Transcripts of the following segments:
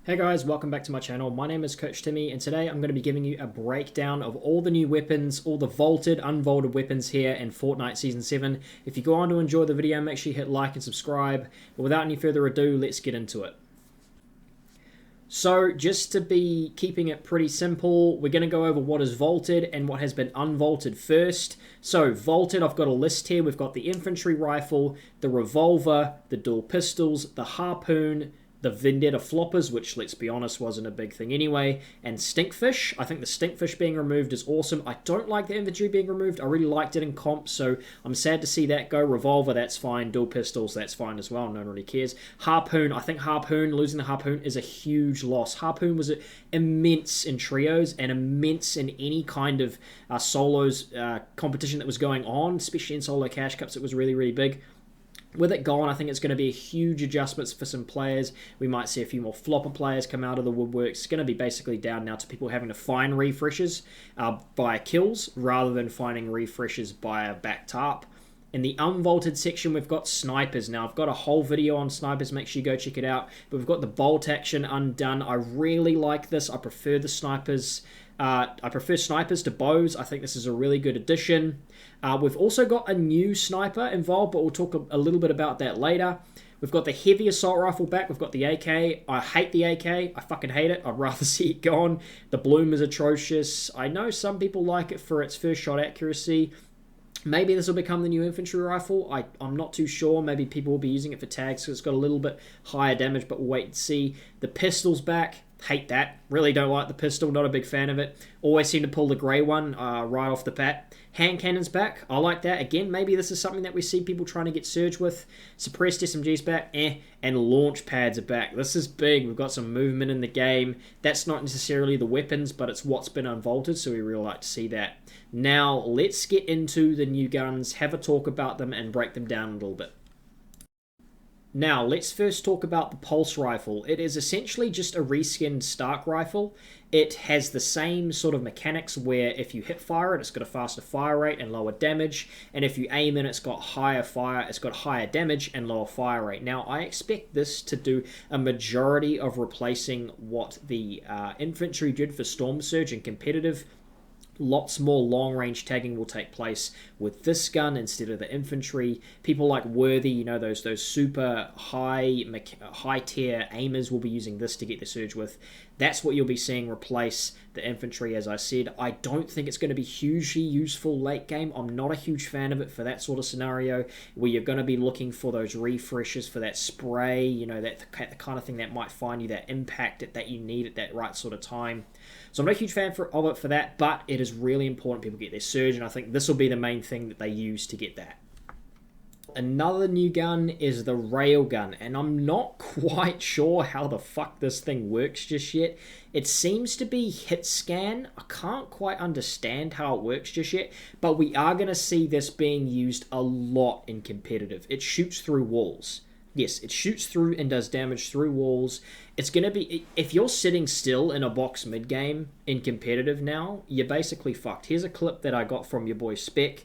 Hey guys, welcome back to my channel. My name is Coach Timmy, and today I'm going to be giving you a breakdown of all the new weapons, all the vaulted, unvaulted weapons here in Fortnite Season 7. If you go on to enjoy the video, make sure you hit like and subscribe. But without any further ado, let's get into it. So, just to be keeping it pretty simple, we're going to go over what is vaulted and what has been unvaulted first. So, vaulted, I've got a list here. We've got the infantry rifle, the revolver, the dual pistols, the harpoon, the Vendetta floppers, which, let's be honest, wasn't a big thing anyway, and Stinkfish. I think the Stinkfish being removed is awesome. I don't like the infantry being removed. I really liked it in comp, so I'm sad to see that go. Revolver, that's fine. Dual pistols, that's fine as well. No one really cares. Harpoon, I think Harpoon, losing the Harpoon is a huge loss. Harpoon was immense in trios and immense in any kind of solos competition that was going on, especially in solo cash cups. It was really, really big. With it gone, I think it's going to be a huge adjustments for some players. We might see a few more flopper players come out of the woodworks. It's going to be basically down now to people having to find refreshes via kills rather than finding refreshes via back tarp. In the unvaulted section, we've got snipers. Now, I've got a whole video on snipers. Make sure you go check it out. But we've got the bolt action undone. I really like this. I prefer the snipers. I prefer snipers to bows. I think this is a really good addition. We've also got a new sniper involved, but we'll talk a little bit about that later. We've got the heavy assault rifle back. We've got the AK. I hate the AK. I fucking hate it. I'd rather see it gone. The bloom is atrocious. I know some people like it for its first shot accuracy. Maybe this will become the new infantry rifle. I'm not too sure. Maybe people will be using it for tags because it's got a little bit higher damage, but we'll wait and see. The pistol's back. Hate that. Really don't like the pistol. Not a big fan of it. Always seem to pull the grey one right off the bat. Hand cannon's back. I like that. Again, maybe this is something that we see people trying to get surge with. Suppressed SMG's back. And launch pads are back. This is big. We've got some movement in the game. That's not necessarily the weapons, but it's what's been unvaulted, so we really like to see that. Now, let's get into the new guns, have a talk about them, and break them down a little bit. Now, let's first talk about the Pulse Rifle. It is essentially just a reskinned Stark Rifle. It has the same sort of mechanics where if you hip fire it, it's got a faster fire rate and lower damage. And if you aim in, it's got higher fire, it's got higher damage and lower fire rate. Now, I expect this to do a majority of replacing what the infantry did for Storm Surge and competitive. Lots more long-range tagging will take place with this gun instead of the infantry. People like Worthy, you know, those super high-tier aimers will be using this to get the surge with. That's what you'll be seeing replace the infantry, as I said. I don't think it's going to be hugely useful late game. I'm not a huge fan of it for that sort of scenario where you're going to be looking for those refreshes for that spray, you know, that the kind of thing that might find you that impact that you need at that right sort of time. So I'm not a huge fan of it for that, but it is really important people get their surge, and I think this will be the main thing that they use to get that. Another new gun is the Railgun, and I'm not quite sure how the fuck this thing works just yet. It seems to be hit scan. I can't quite understand how it works just yet, but we are going to see this being used a lot in competitive. It shoots through walls. Yes, it shoots through and does damage through walls. It's going to be, if you're sitting still in a box mid-game in competitive now, you're basically fucked. Here's a clip that I got from your boy Spec.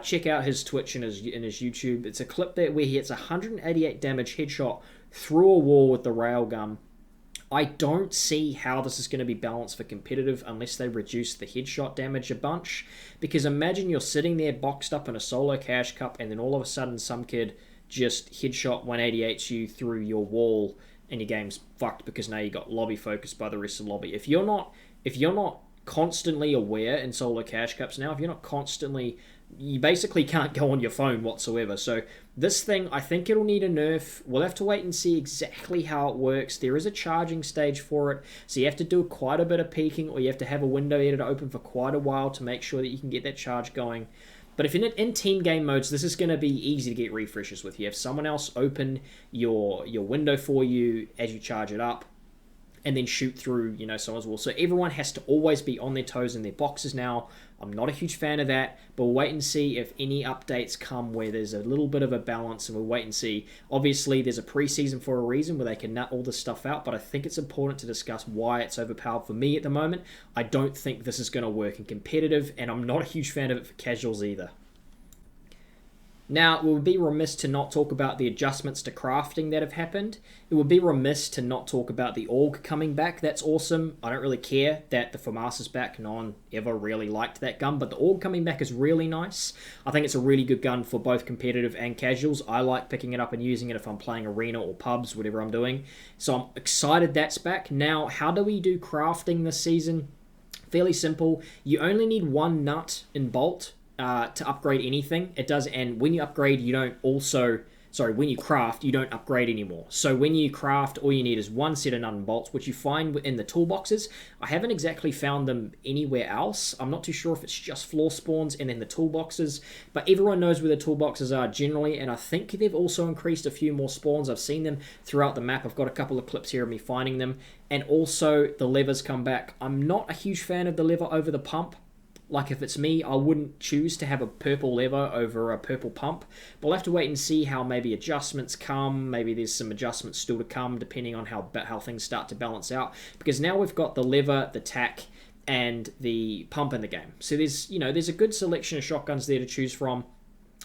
Check out his Twitch and his YouTube. It's a clip there where he hits 188 damage headshot through a wall with the railgun. I don't see how this is going to be balanced for competitive unless they reduce the headshot damage a bunch. Because imagine you're sitting there boxed up in a solo cash cup and then all of a sudden some kid just headshot 188 you through your wall and your game's fucked because now you got lobby focused by the rest of the lobby. If you're not constantly aware in solo cash cups now, if you're not constantly, you basically can't go on your phone whatsoever. So this thing, I think it'll need a nerf. We'll have to wait and see exactly how it works. There is a charging stage for it, so you have to do quite a bit of peeking, or you have to have a window editor open for quite a while to make sure that you can get that charge going. But if you're in team game modes, this is going to be easy to get refreshes with. You have someone else open your window for you as you charge it up, and then shoot through, you know, someone's wall. So everyone has to always be on their toes in their boxes now. I'm not a huge fan of that, but we'll wait and see if any updates come where there's a little bit of a balance, and we'll wait and see. Obviously, there's a preseason for a reason where they can nut all this stuff out, but I think it's important to discuss why it's overpowered for me at the moment. I don't think this is going to work in competitive, and I'm not a huge fan of it for casuals either. Now, it would be remiss to not talk about the adjustments to crafting that have happened. It would be remiss to not talk about the AUG coming back. That's awesome. I don't really care that the FAMAS is back. No one ever really liked that gun, but the AUG coming back is really nice. I think it's a really good gun for both competitive and casuals. I like picking it up and using it if I'm playing arena or pubs, whatever I'm doing. So I'm excited that's back. Now, how do we do crafting this season? Fairly simple. You only need one nut in bolt to upgrade anything. It does, and when you upgrade, you don't also... Sorry, when you craft, you don't upgrade anymore. So when you craft, all you need is one set of nut and bolts, which you find in the toolboxes. I haven't exactly found them anywhere else. I'm not too sure if it's just floor spawns and then the toolboxes, but everyone knows where the toolboxes are generally, and I think they've also increased a few more spawns. I've seen them throughout the map. I've got a couple of clips here of me finding them, and also the levers come back. I'm not a huge fan of the lever over the pump. Like, if it's me, I wouldn't choose to have a purple lever over a purple pump. But we'll have to wait and see how maybe adjustments come. Maybe there's some adjustments still to come, depending on how things start to balance out. Because now we've got the lever, the tack, and the pump in the game. So there's a good selection of shotguns there to choose from.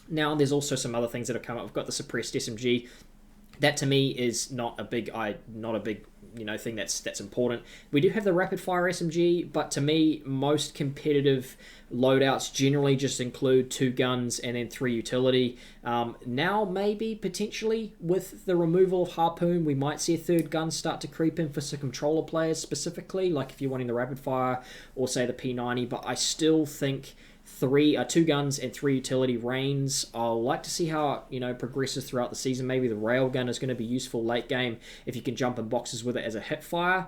Now, there's also some other things that have come up. We've got the suppressed SMG. That to me is not a big thing that's important. We do have the rapid fire SMG, but to me, most competitive loadouts generally just include 2 guns and then 3 utility. Now, maybe potentially with the removal of harpoon, we might see a 3rd gun start to creep in for some controller players specifically, like if you're wanting the rapid fire or say the P90. But I still think 2 guns and 3 utility reigns. I'll like to see how it progresses throughout the season. Maybe the railgun is going to be useful late game if you can jump in boxes with it as a hip fire.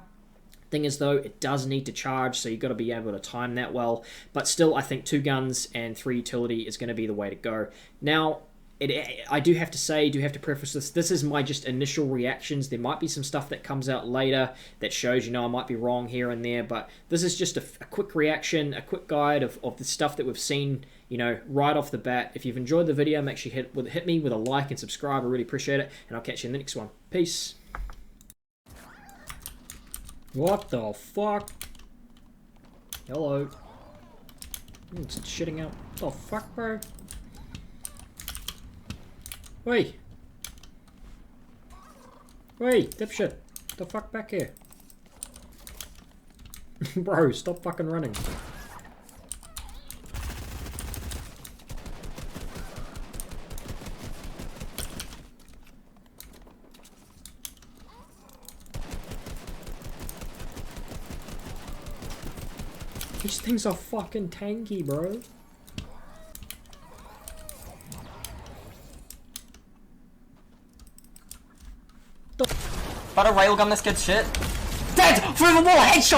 Thing is though, it does need to charge, so you've got to be able to time that well. But still, I think 2 guns and 3 utility is going to be the way to go. Now, I do have to preface this. This is my just initial reactions. There might be some stuff that comes out later that shows, I might be wrong here and there, but this is just a quick reaction, a quick guide of the stuff that we've seen, right off the bat. If you've enjoyed the video, make sure you hit me with a like and subscribe. I really appreciate it, and I'll catch you in the next one. Peace. What the fuck? Hello. It's shitting out. What the fuck, bro? Wait, dipshit. The fuck back here? Bro, stop fucking running. These things are fucking tanky, bro. But a railgun this kid's shit. Dead! Through the wall! Headshot!